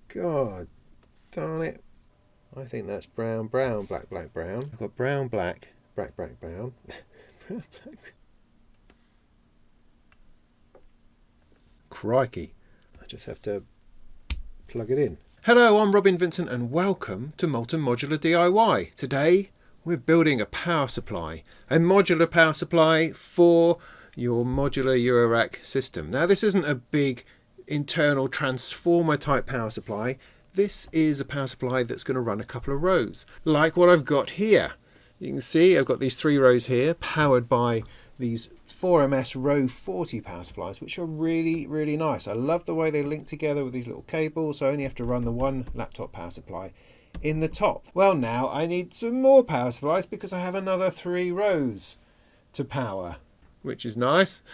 God darn it. I think that's brown, brown, black, black, brown. I've got brown, black, black, black, brown. Crikey. I just have to plug it in. Hello, I'm Robin Vincent and welcome to Molten Modular DIY. Today we're building a power supply, a modular power supply for your modular Eurorack system. Now this isn't a big internal transformer type power supply. This is a power supply that's going to run a couple of rows, like what I've got here. You can see I've got these 3 rows here powered by these 4MS row 40 power supplies, which are really, really nice. I love the way they link together with these little cables, so I only have to run the one laptop power supply in the top. Well, now I need some more power supplies because I have another 3 rows to power, which is nice.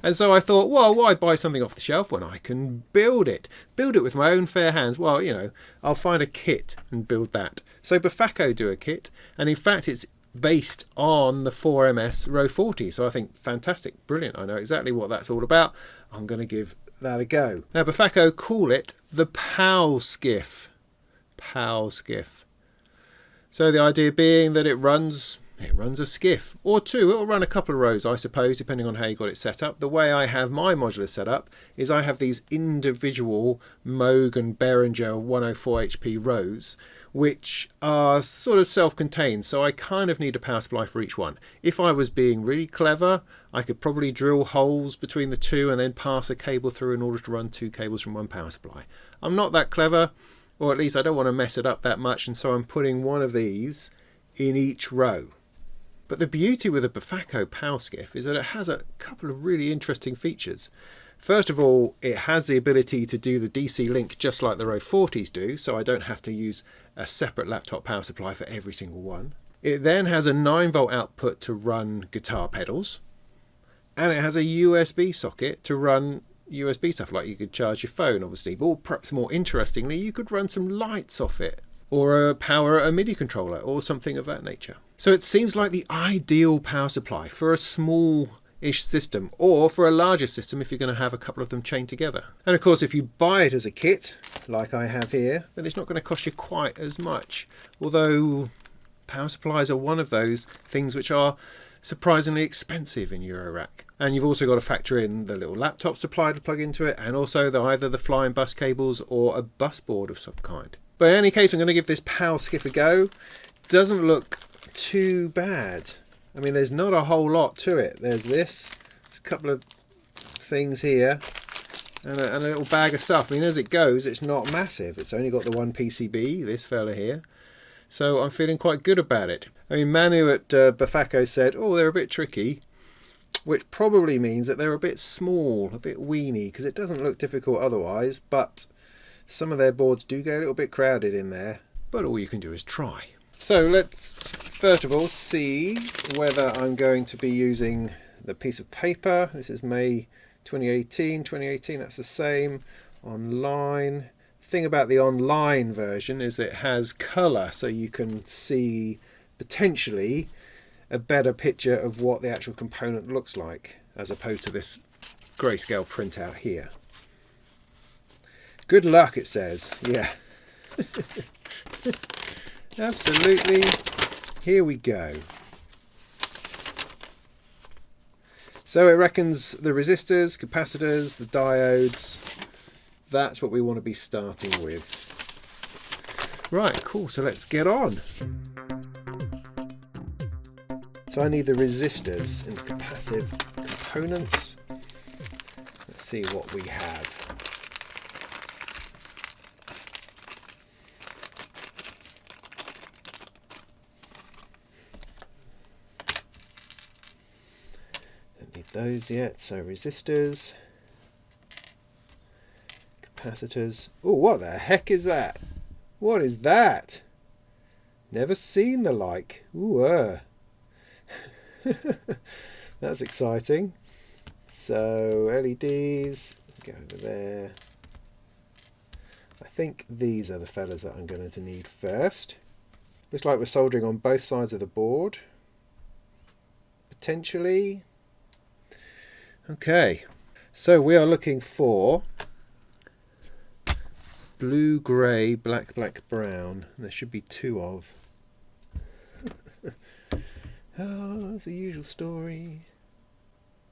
And so I thought, well, why buy something off the shelf when I can build it? Build it with my own fair hands. Well, you know, I'll find a kit and build that. So Befaco do a kit, and in fact it's based on the 4MS row 40. So I think fantastic, brilliant. I know exactly what that's all about. I'm going to give that a go. Now Befaco call it the PowSkiff. PowSkiff. So the idea being that it runs a skiff or 2. It'll run a couple of rows, I suppose, depending on how you got it set up. The way I have my modular set up is I have these individual Moog and Behringer 104 HP rows, which are sort of self-contained, so I kind of need a power supply for each one. If I was being really clever, I could probably drill holes between the 2 and then pass a cable through in order to run 2 cables from one power supply. I'm not that clever, or at least I don't want to mess it up that much, and so I'm putting one of these in each row. But the beauty with a Befaco PowSkiff is that it has a couple of really interesting features. First of all, it has the ability to do the DC link just like the row 40s do, so I don't have to use a separate laptop power supply for every single one. It then has a 9-volt output to run guitar pedals, and it has a USB socket to run USB stuff, like you could charge your phone obviously, but perhaps more interestingly you could run some lights off it, or power a MIDI controller or something of that nature. So it seems like the ideal power supply for a small-ish system, or for a larger system if you're going to have a couple of them chained together. And of course if you buy it as a kit, like I have here, then it's not going to cost you quite as much. Although power supplies are one of those things which are surprisingly expensive in Eurorack. And you've also got to factor in the little laptop supply to plug into it, and also either the flying bus cables or a bus board of some kind. But in any case, I'm going to give this PowSkiff a go. Doesn't look too bad. I mean, there's not a whole lot to it. There's this, there's a couple of things here, and a little bag of stuff. I mean, as it goes, it's not massive. It's only got the one PCB, this fella here. So I'm feeling quite good about it. I mean, Manu at Befaco said, oh, they're a bit tricky, which probably means that they're a bit small, a bit weeny, because it doesn't look difficult otherwise, but some of their boards do get a little bit crowded in there. But all you can do is try. So let's first of all see whether I'm going to be using the piece of paper. This is May 2018, that's the same. Online. The thing about the online version is that it has colour, so you can see potentially a better picture of what the actual component looks like, as opposed to this grayscale printout here. Good luck, it says. Yeah. Absolutely. Here we go. So it reckons the resistors, capacitors, the diodes. That's what we want to be starting with. Right, cool. So let's get on. So I need the resistors and the capacitive components. Let's see what we have. Those yet, so resistors, capacitors. Oh, what the heck is that? What is that? Never seen the like. Ooh, that's exciting. So LEDs, go over there. I think these are the fellas that I'm going to need first. Looks like we're soldering on both sides of the board. Potentially. Okay, so we are looking for blue, grey, black, black, brown. There should be 2 of. Oh, it's the usual story.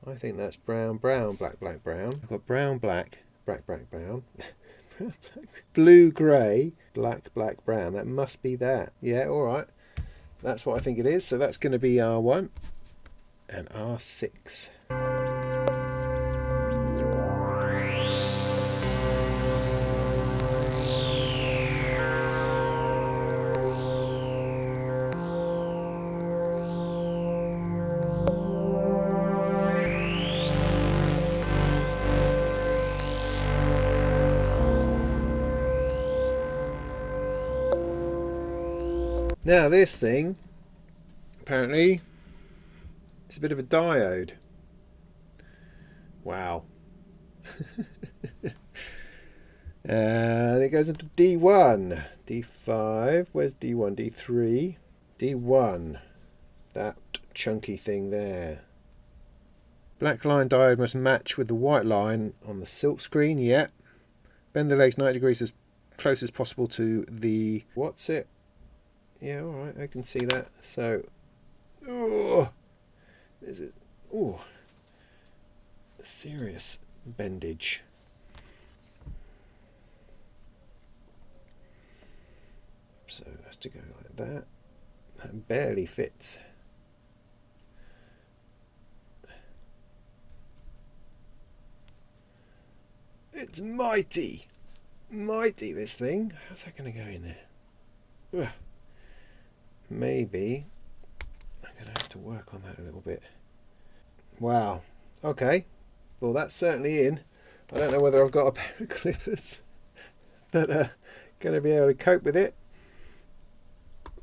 I think that's brown, brown, black, black, brown. I've got brown, black, black, black, brown. Blue, grey, black, black, brown. That must be that. Yeah, alright. That's what I think it is. So that's going to be R1 and R6. Now this thing, apparently, it's a bit of a diode. Wow. And it goes into D1, D5, where's D1, D3, D1, that chunky thing there. Black line diode must match with the white line on the silk screen, yeah. Bend the legs 90 degrees as close as possible to the, what's it? Yeah, alright, I can see that. So, oh, is it, oh, serious bendage. So it has to go like that. That barely fits. It's mighty. Mighty, this thing. How's that going to go in there? Ugh. Maybe I'm going to have to work on that a little bit. Wow. Okay. Well, that's certainly in. I don't know whether I've got a pair of clippers that are going to be able to cope with it.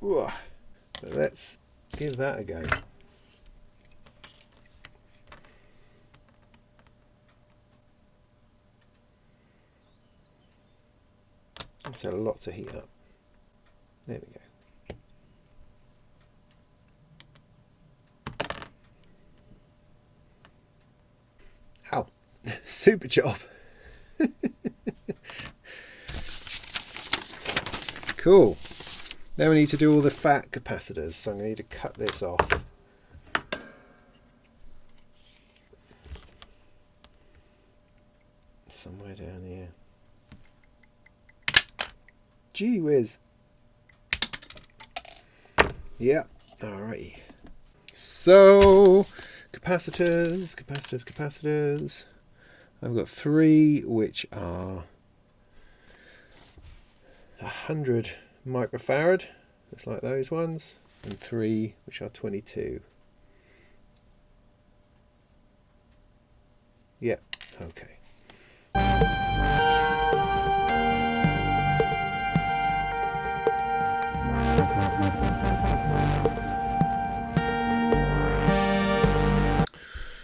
Ooh. But let's give that a go. It's a lot to heat up. There we go. Ow. Super job. Cool. Now we need to do all the fat capacitors, so I'm going to need to cut this off. Somewhere down here. Gee whiz. Yeah, alrighty. So, capacitors, capacitors, capacitors. I've got 3 which are 100 microfarad, just like those ones, and 3 which are 22. Yeah, okay.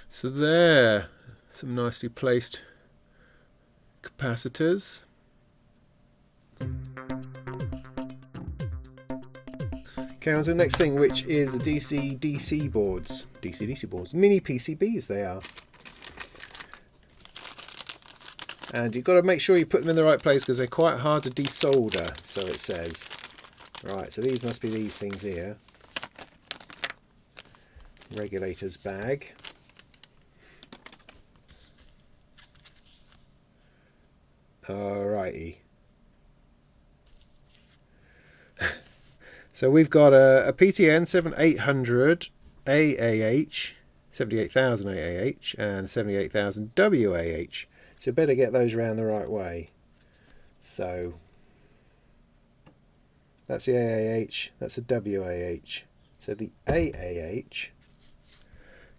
So there, some nicely placed capacitors. Okay, on to the next thing, which is the DC-DC boards. DC-DC boards, mini PCBs they are. And you've got to make sure you put them in the right place because they're quite hard to desolder, so it says. Right, so these must be these things here. Regulators bag. Alrighty. So we've got a PTN 7800 AAH, 78,000 AAH, and 78,000 WAH. So better get those around the right way. So that's the AAH, that's the WAH. So the AAH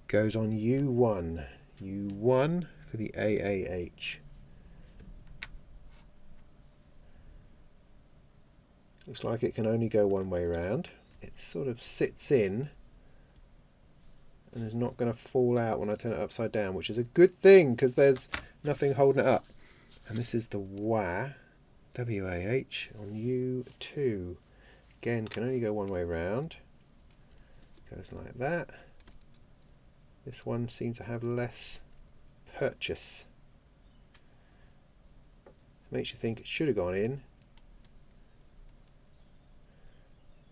goes on U1. U1 for the AAH. Looks like it can only go one way round. It sort of sits in and is not going to fall out when I turn it upside down, which is a good thing because there's nothing holding it up. And this is the WAH on U2. Again, can only go one way round. Goes like that. This one seems to have less purchase. Makes you think it should have gone in.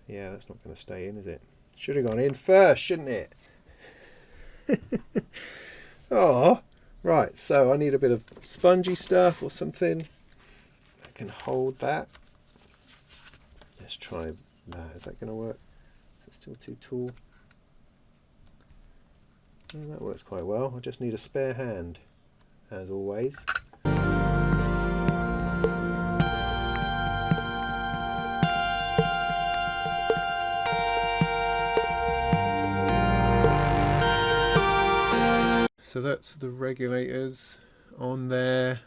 Yeah, that's not going to stay in, is it? Should have gone in first, shouldn't it? Oh, right, so I need a bit of spongy stuff or something that can hold that. Let's try that. Is that going to work? Is it still too tall? Oh, that works quite well. I just need a spare hand, as always. So that's the regulators on there,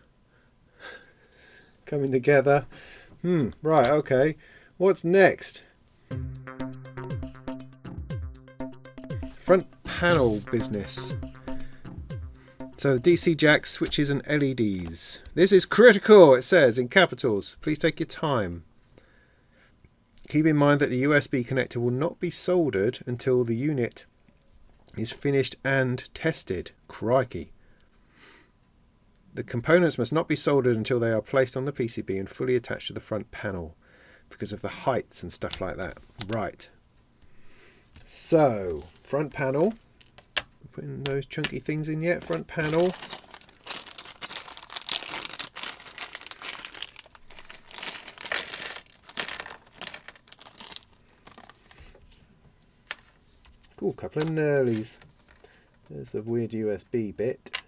coming together. Right, okay. What's next? Front panel business. So the DC jacks, switches and LEDs. This is critical, it says in capitals. Please take your time. Keep in mind that the USB connector will not be soldered until the unit is finished and tested. Crikey. The components must not be soldered until they are placed on the PCB and fully attached to the front panel because of the heights and stuff like that. Right. So, front panel. Putting those chunky things in yet? Front panel. Cool, couple of knurlies. There's the weird USB bit.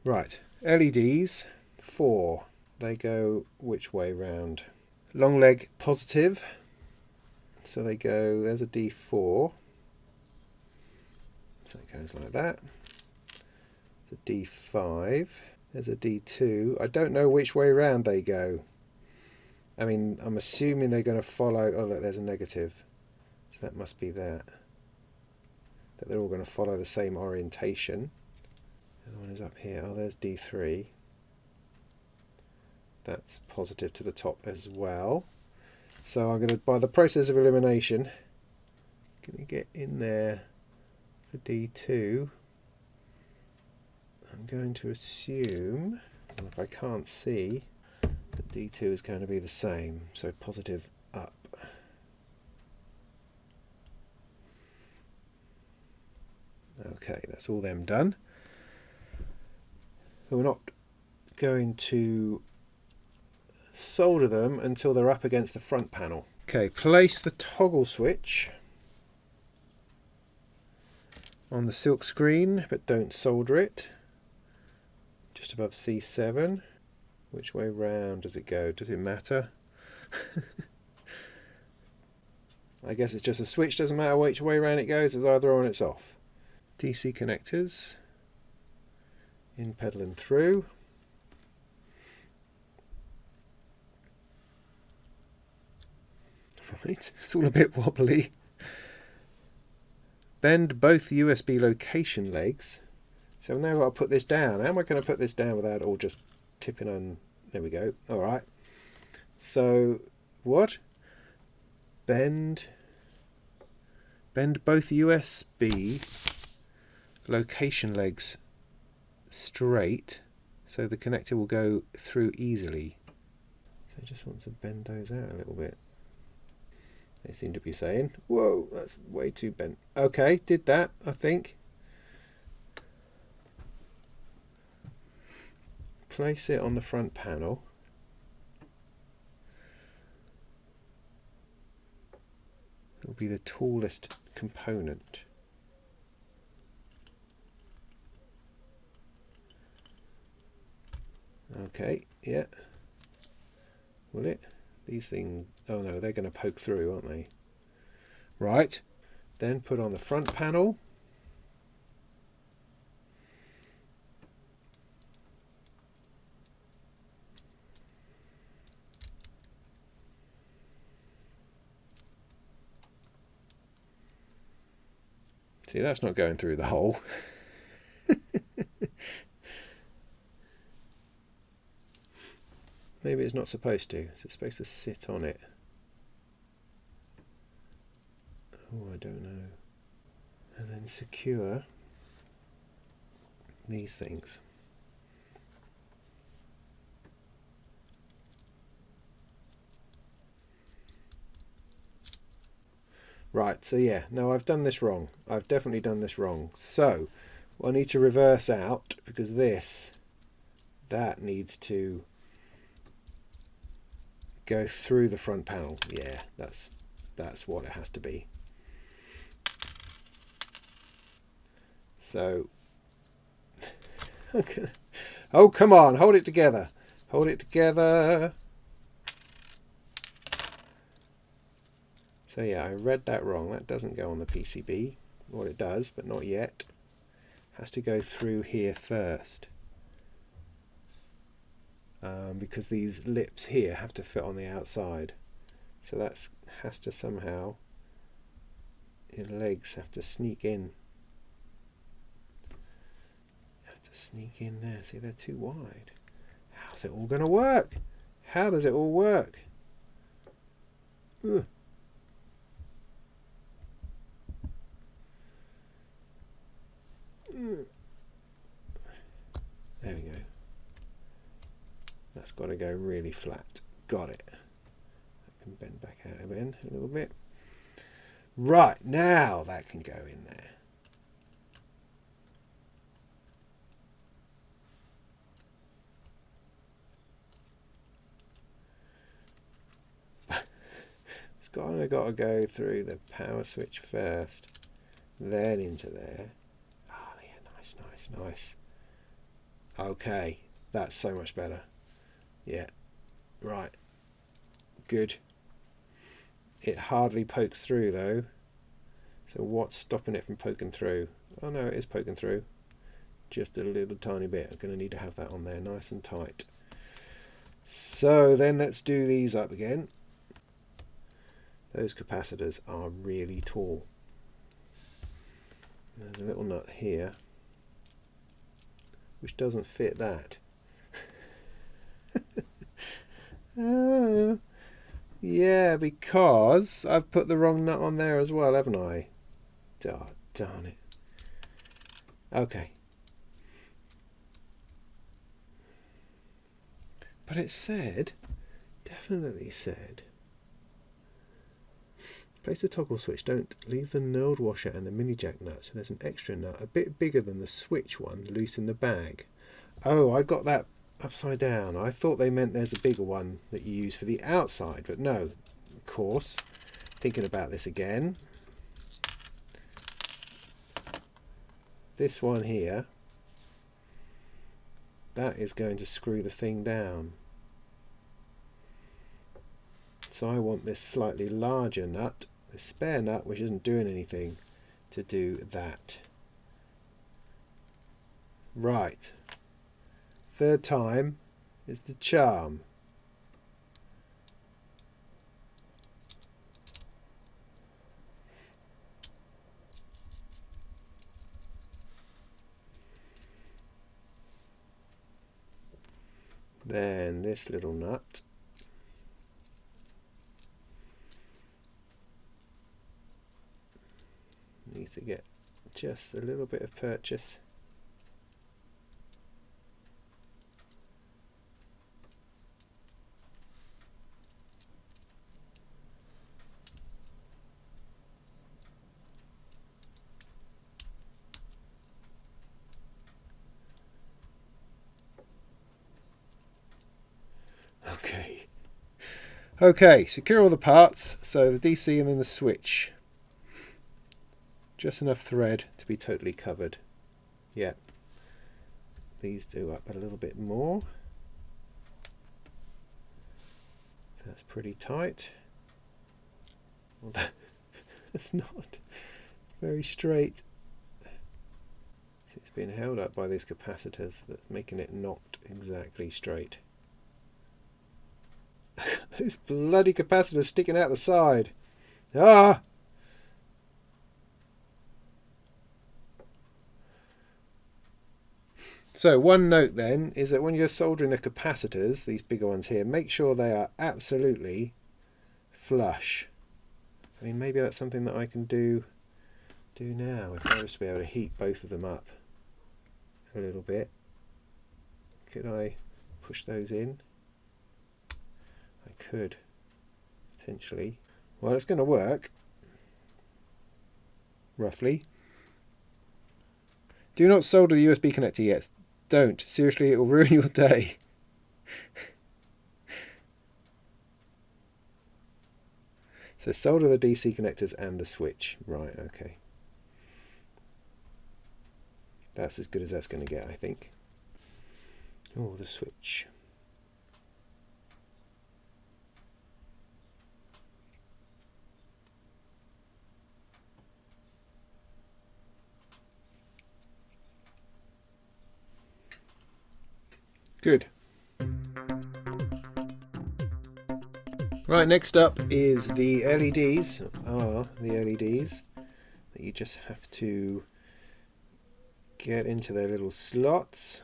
Right, LEDs, 4. They go which way round? Long leg positive. So they go, there's a D4. So it goes like that. There's a D5. There's a D2. I don't know which way round they go. I mean, I'm assuming they're going to follow. Oh, look, there's a negative. So that must be that. That they're all going to follow the same orientation. The other one is up here. Oh, there's D3. That's positive to the top as well. So I'm going to, by the process of elimination, going to get in there for D2. I'm going to assume, if I can't see, that D2 is going to be the same. So positive up. Okay, that's all them done. So we're not going to solder them until they're up against the front panel. Okay, place the toggle switch on the silk screen, but don't solder it. Just above C7. Which way round does it go? Does it matter? I guess it's just a switch, doesn't matter which way round it goes, it's either on or it's off. DC connectors, in, pedaling through. Right, it's all a bit wobbly. Bend both USB location legs. So now I've got to put this down. How am I going to put this down without all just tipping on? There we go. All right. So what? Bend both USB location legs straight so the connector will go through easily. So I just want to bend those out a little bit. They seem to be saying, whoa, that's way too bent. Okay, did that, I think. Place it on the front panel. It will be the tallest component. Okay, yeah. Will it? These things, oh no, they're going to poke through, aren't they? Right. Then put on the front panel. See, that's not going through the hole. Maybe it's not supposed to. Is it supposed to sit on it? Oh, I don't know. And then secure these things. Right, so yeah, no, I've done this wrong. I've definitely done this wrong. So I need to reverse out, because that needs to go through the front panel. Yeah, that's what it has to be. So, okay. Oh, come on, hold it together. Hold it together. So yeah, I read that wrong. That doesn't go on the PCB. Well, it does, but not yet. It has to go through here first. Because these lips here have to fit on the outside. So that has to somehow, your legs have to sneak in. Sneak in there. See, they're too wide. How's it all going to work? How does it all work? Ugh. There we go. That's got to go really flat. Got it. I can bend back out again a little bit. Right, now that can go in there. I've got to go through the power switch first, then into there. Oh yeah, nice. Okay, that's so much better. Yeah, right, good. It hardly pokes through though. So what's stopping it from poking through? Oh no, it is poking through. Just a little tiny bit. I'm going to need to have that on there nice and tight. So then let's do these up again. Those capacitors are really tall. There's a little nut here which doesn't fit that. Yeah, because I've put the wrong nut on there as well, haven't I? Oh, darn it. Okay. But it said, definitely said, place the toggle switch, don't leave the knurled washer and the mini jack nut. So there's an extra nut, a bit bigger than the switch one, loose in the bag. Oh, I got that upside down. I thought they meant there's a bigger one that you use for the outside, but no, of course. Thinking about this again. This one here, that is going to screw the thing down. So I want this slightly larger nut, the spare nut, which isn't doing anything, to do that. Right. Third time is the charm. Then this little nut. Needs to get just a little bit of purchase. Okay, secure all the parts, so the DC and then the switch. Just enough thread to be totally covered. Yeah. These do up a little bit more. That's pretty tight. Well, that's not very straight. It's been held up by these capacitors that's making it not exactly straight. Those bloody capacitors sticking out the side. Ah! So one note then is that when you're soldering the capacitors, these bigger ones here, make sure they are absolutely flush. I mean, maybe that's something that I can do now if I was to be able to heat both of them up a little bit. Could I push those in? I could, potentially. Well, it's going to work. roughly. Do not solder the USB connector yet. Don't. Seriously, it will ruin your day. So solder the DC connectors and the switch. Right, okay. That's as good as that's going to get, I think. Oh, the switch. Good. Right, next up is the LEDs. The LEDs that you just have to get into their little slots.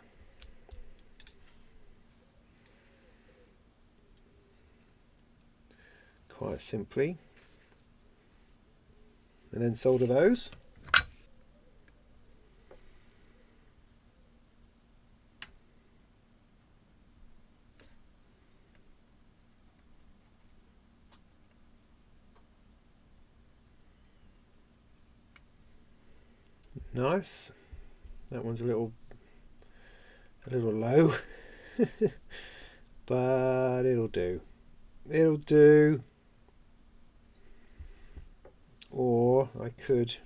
Quite simply. And then solder those. Nice. That one's a little low, but it'll do. It'll do. Or I could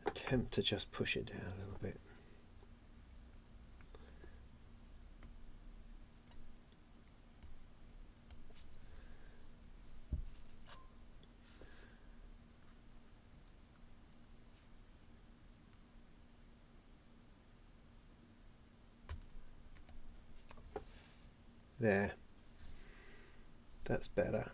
attempt to just push it down a little bit. There. That's better.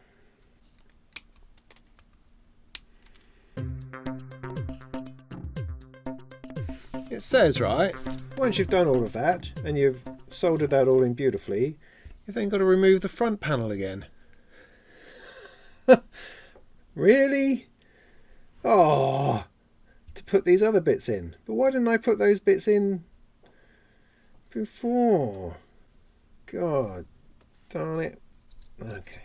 It says, right, once you've done all of that and you've soldered that all in beautifully, you've then got to remove the front panel again. Really? Oh, to put these other bits in. But why didn't I put those bits in before? God darn it. Okay.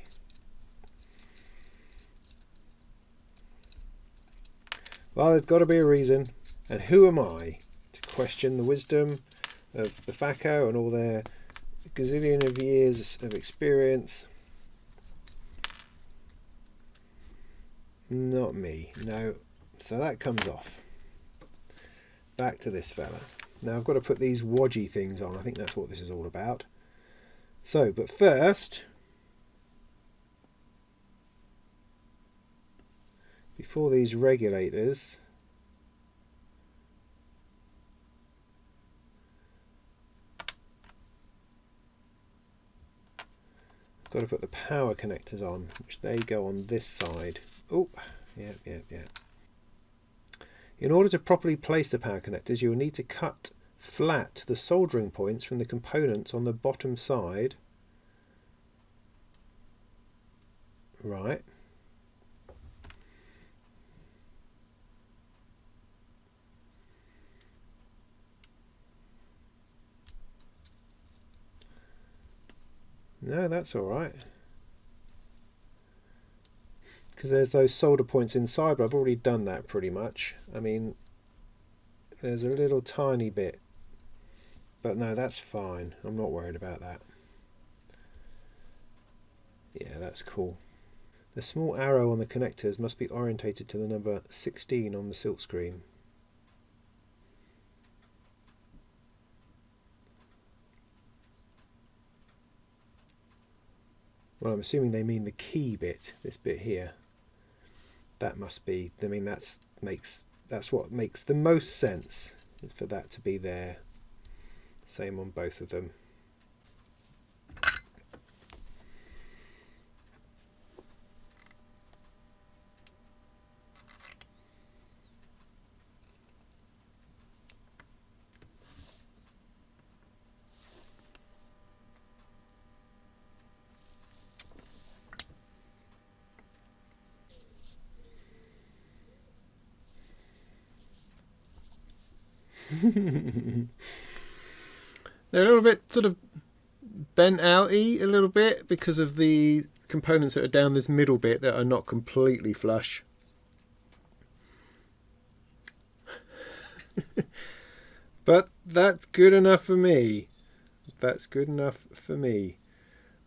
Well, there's got to be a reason. And who am I to question the wisdom of Befaco and all their gazillion of years of experience? Not me. No. So that comes off. Back to this fella. Now I've got to put these wodgy things on. I think that's what this is all about. So, but first, before these regulators, I've got to put the power connectors on, which they go on this side. Oh, yeah. In order to properly place the power connectors, you will need to cut flat the soldering points from the components on the bottom side. Right. No, that's all right. Because there's those solder points inside, but I've already done that pretty much. I mean, there's a little tiny bit. But no, that's fine. I'm not worried about that. Yeah, that's cool. The small arrow on the connectors must be orientated to the number 16 on the silkscreen. Well, I'm assuming they mean the key bit, this bit here. That must be, I mean, that's what makes the most sense, for that to be there. Same on both of them. They're a little bit sort of bent out-y a little bit because of the components that are down this middle bit that are not completely flush. But that's good enough for me. That's good enough for me.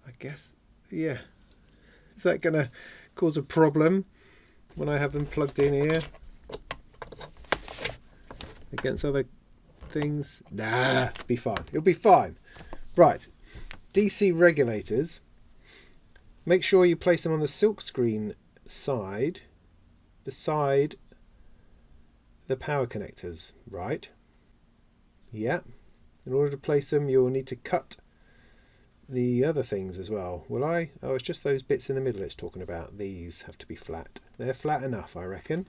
I guess, yeah. Is that going to cause a problem when I have them plugged in here against other things? Nah, it'll be fine. It'll be fine. Right, DC regulators. Make sure you place them on the silkscreen side beside the power connectors, right? Yeah. In order to place them, you'll need to cut the other things as well. Will I? Oh, it's just those bits in the middle it's talking about. These have to be flat. They're flat enough, I reckon.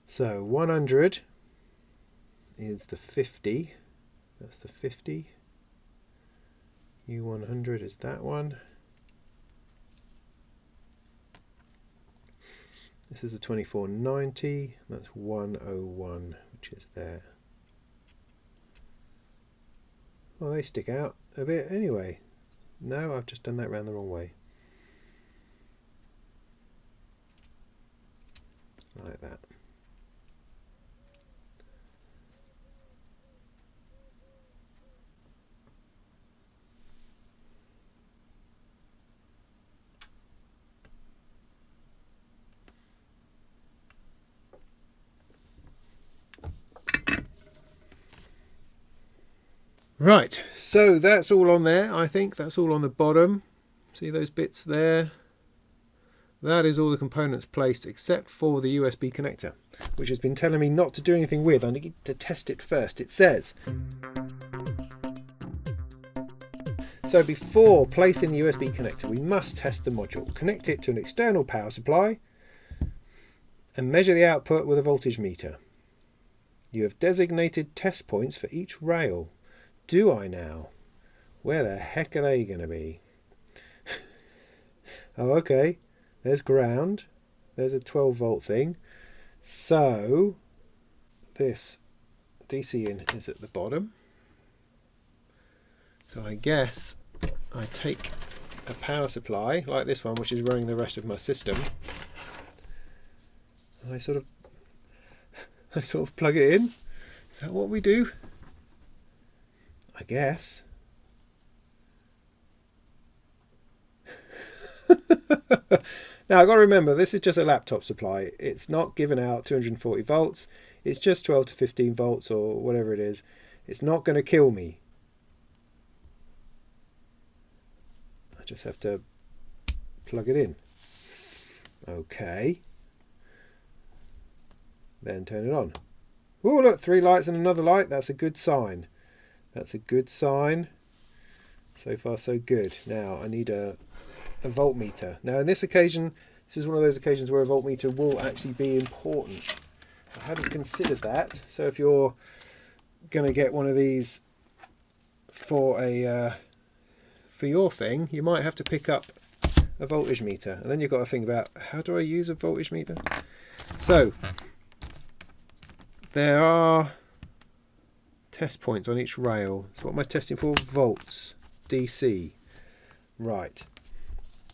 So 100 is the 50. That's the 50. U100 is that one. This is a 2490. That's 101, which is there. Well, they stick out a bit anyway. No, I've just done that round the wrong way. Like that. Right, so that's all on there. I think that's all on the bottom. See those bits there? That is all the components placed except for the USB connector, which has been telling me not to do anything with. I need to test it first. It says, so before placing the USB connector, we must test the module. Connect it to an external power supply and measure the output with a voltage meter. You have designated test points for each rail. Do I now? Where the heck are they going to be? Oh, okay. There's ground. There's a 12 volt thing. So this DC in is at the bottom. So I guess I take a power supply like this one, which is running the rest of my system. I sort of plug it in. Is that what we do? I guess. Now I've got to remember, this is just a laptop supply. It's not giving out 240 volts. It's just 12 to 15 volts or whatever it is. It's not going to kill me. I just have to plug it in. Okay. Then turn it on. Oh, look, 3 lights and another light. That's a good sign. That's a good sign. So far, so good. Now, I need a voltmeter. Now, in this occasion, this is one of those occasions where a voltmeter will actually be important. I hadn't considered that. So if you're going to get one of these for your thing, you might have to pick up a voltage meter. And then you've got to think about, how do I use a voltage meter? So there are test points on each rail. So what am I testing for? Volts. DC. Right.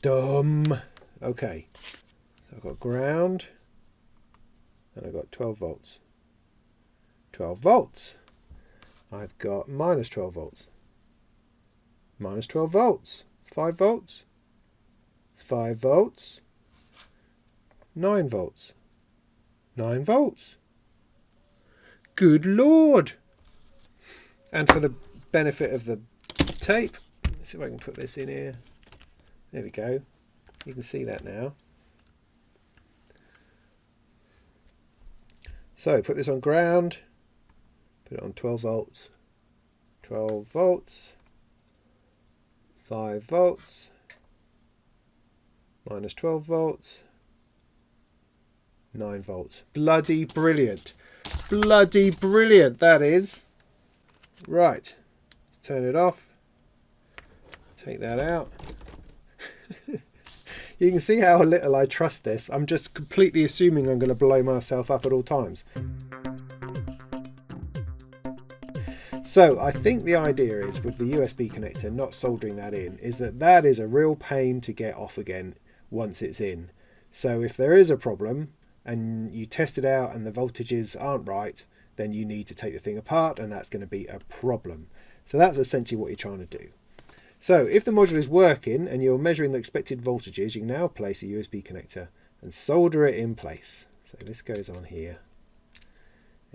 Dumb. Okay. So I've got ground. And I've got 12 volts. 12 volts. I've got minus 12 volts. Minus 12 volts. 5 volts. 5 volts. 9 volts. 9 volts. Good Lord. And for the benefit of the tape, let's see if I can put this in here. There we go. You can see that now. So put this on ground. Put it on 12 volts. 12 volts. 5 volts. Minus 12 volts. 9 volts. Bloody brilliant. Bloody brilliant, that is. Right. Let's turn it off. Take that out. You can see how little I trust this. I'm just completely assuming I'm going to blow myself up at all times. So I think the idea is, with the USB connector not soldering that in, is that is a real pain to get off again once it's in. So if there is a problem and you test it out and the voltages aren't right, then you need to take the thing apart, and that's going to be a problem. So that's essentially what you're trying to do. So if the module is working and you're measuring the expected voltages, you can now place a USB connector and solder it in place. So this goes on here.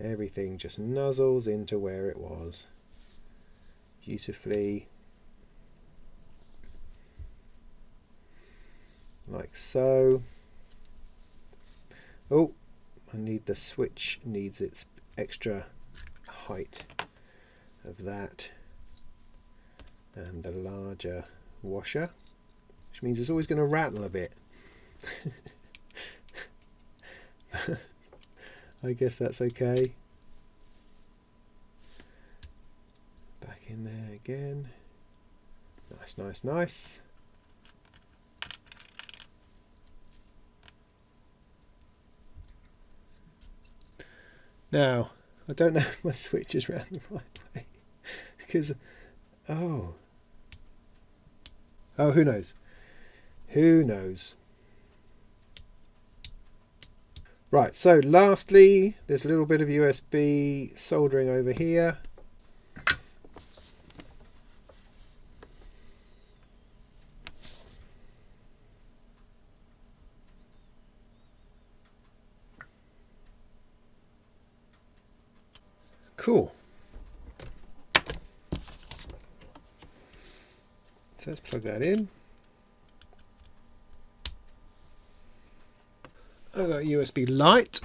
Everything just nuzzles into where it was beautifully, like so. Oh, I need the switch, needs its extra height of that, and the larger washer, which means it's always going to rattle a bit. I guess that's okay. Back in there again. Nice, nice, nice. Now, I don't know if my switch is round the right way, because, oh, who knows? Who knows? Right, so lastly, there's a little bit of USB soldering over here. Cool. So let's plug that in. I've got a USB light,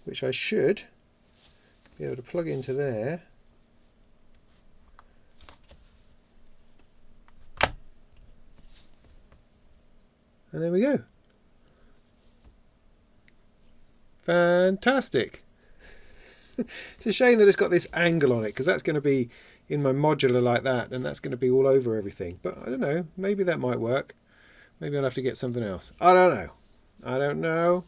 which I should be able to plug into there. And there we go. Fantastic. It's a shame that it's got this angle on it, because that's going to be in my modular like that, and that's going to be all over everything. But I don't know, maybe that might work. Maybe I'll have to get something else. I don't know. I don't know.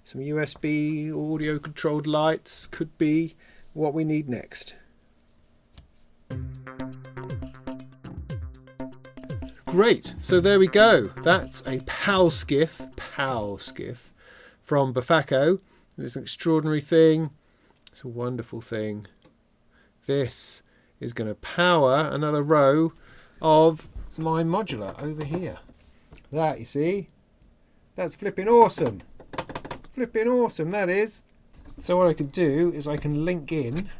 Some USB audio controlled lights could be what we need next. Great, so there we go. That's a PowSkiff from Befaco. It's an extraordinary thing. It's a wonderful thing. This is going to power another row of my modular over here. That, you see, that's flipping awesome. Flipping awesome, that is. So what I can do is I can link in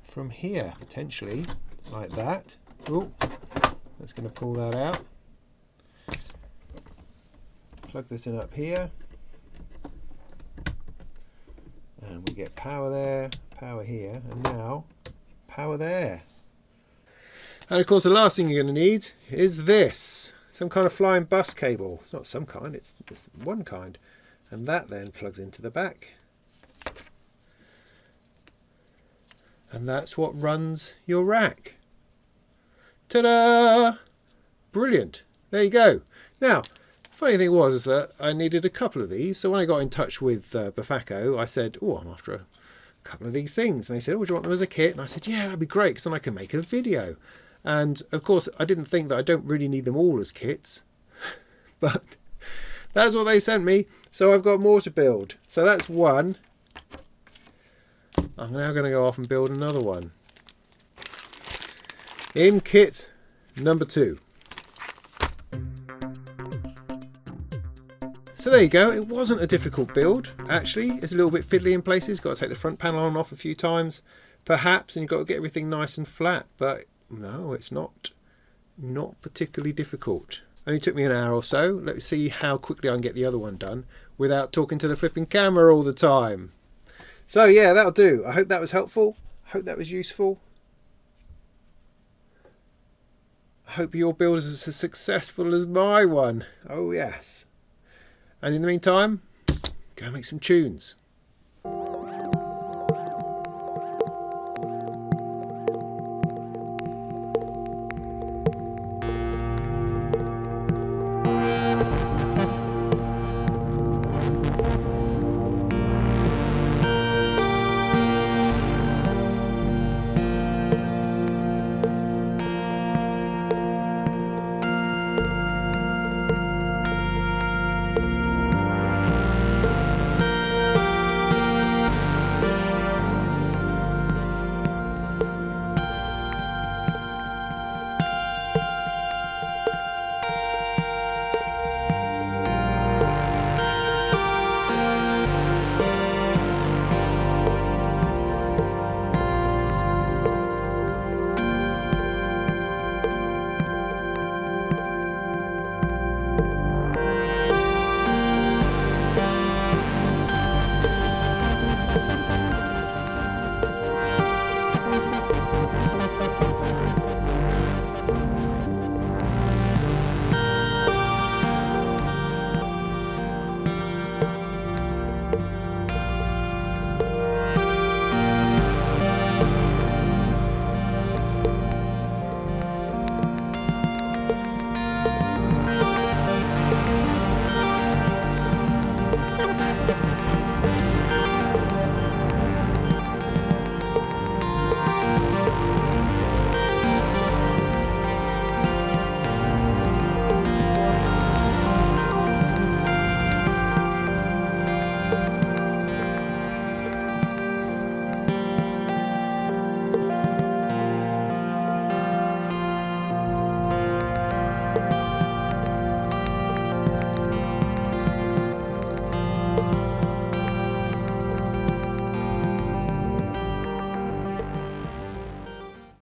from here, potentially, like that. Oh, that's going to pull that out. Plug this in up here. And we get power there, power here, and now power there. And of course the last thing you're going to need is this. Some kind of flying bus cable. It's not some kind, it's one kind. And that then plugs into the back. And that's what runs your rack. Ta-da! Brilliant. There you go. Now, funny thing was that I needed a couple of these. So when I got in touch with Befaco, I said, oh, I'm after a couple of these things. And they said, oh, would you want them as a kit? And I said, yeah, that'd be great, because then I can make a video. And of course, I didn't think that I don't really need them all as kits. But that's what they sent me. So I've got more to build. So that's one. I'm now going to go off and build another one. In kit number 2. So there you go. It wasn't a difficult build, actually. It's a little bit fiddly in places. Got to take the front panel on and off a few times, perhaps, and you've got to get everything nice and flat. But no, it's not particularly difficult. Only took me an hour or so. Let's see how quickly I can get the other one done without talking to the flipping camera all the time. So yeah, that'll do. I hope that was helpful. I hope that was useful. I hope your build is as successful as my one. Oh yes. And in the meantime, go make some tunes.